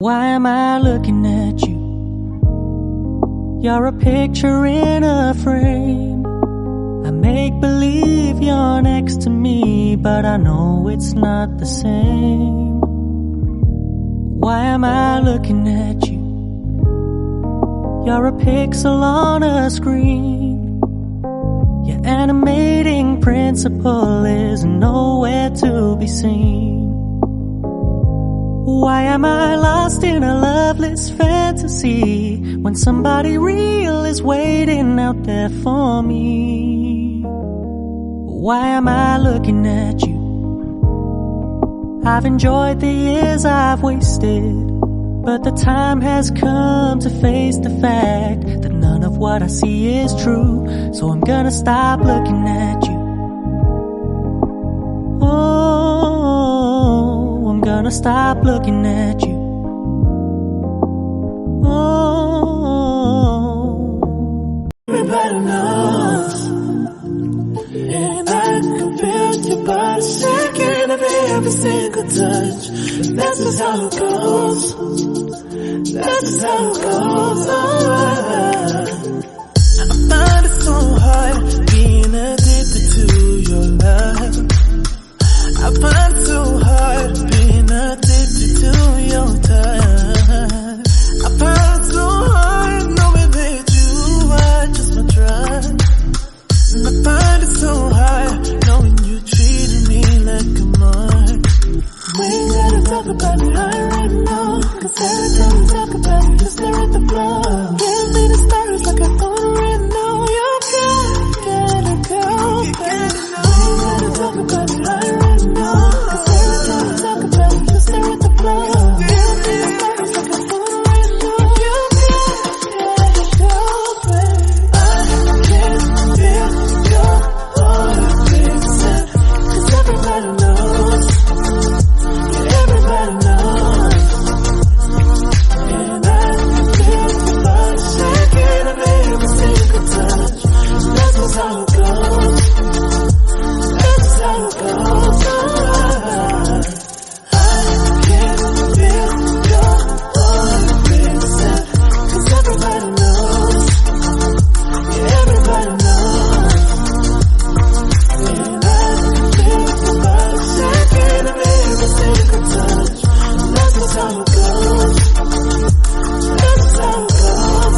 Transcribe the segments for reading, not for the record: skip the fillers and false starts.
Why am I looking at you? You're a picture in a frame. I make believe you're next to me, but I know it's not the same. Why am I looking at you? You're a pixel on a screen. Your animating principle is nowhere to be seen. Why am I lost in a loveless fantasy when somebody real is waiting out there for me? Why am I looking at you? I've enjoyed the years I've wasted, but the time has come to face the fact that none of what I see is true. So I'm gonna stop looking at you. Oh, I'm gonna stop looking at you. Oh, everybody knows, and I can feel your body shaking of every single touch. That's just how it goes. That's just how it goes. I find it so hard being addicted to your love. I find it so hard being addicted to your touch. I find it so hard knowing that you are just my drug. And I find it so hard knowing you treated me like a mark. We ain't gotta talk about it right now, 'cause every time we talk about it, you stare at the floor. Give me the stars like I don't right now. You gotta go, baby. We ain't gotta talk about it right now, 'cause every time we talk about it, you stare at the floor. Give me the stars like I don't right now. You gotta go, baby. I can feel your heart racing, 'cause everybody knows. Everybody knows, and I can feel your body shaking of every single touch. That's just how it goes. That's just how it goes. I can feel your heart racing, 'cause everybody knows. Everybody knows, and I can feel your body shaking of every single touch. That's just how it goes. That's just how it goes.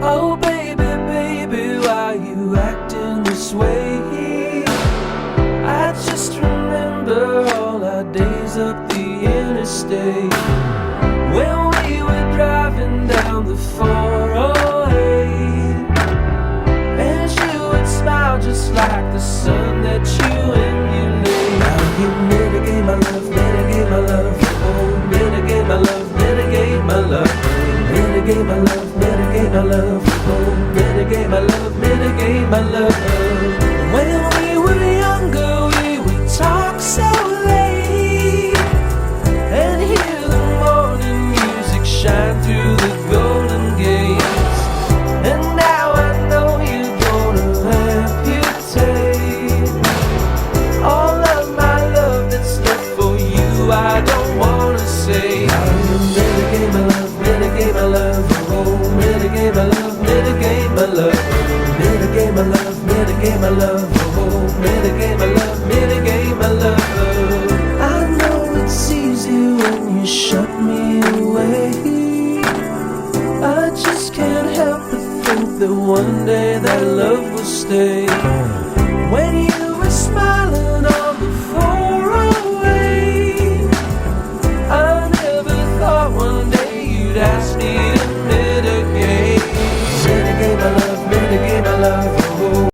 Oh baby, baby, why you acting this way? I just remember all our days up the interstate when we were driving down the 408, and you would smile just like the sun that you emulate. Now you mitigate my love, mitigate my love. Oh, mitigate my love, mitigate my love. Mitigate my love, mitigate my love. Oh, mitigate my love, mitigate my love. When we were younger, we would talk so late and hear the morning music shine through the golden gates. And now I know you're gonna amputate all of my love that's left for you. I don't wanna say, how you mitigate my love, mitigate my love. Oh, mitigate my love, mitigate my love. Mitigate my love, mitigate my love. Oh, mitigate my love, mitigate my love. I know it's easy when you shut me away. I just can't help but think that one day that love will stay.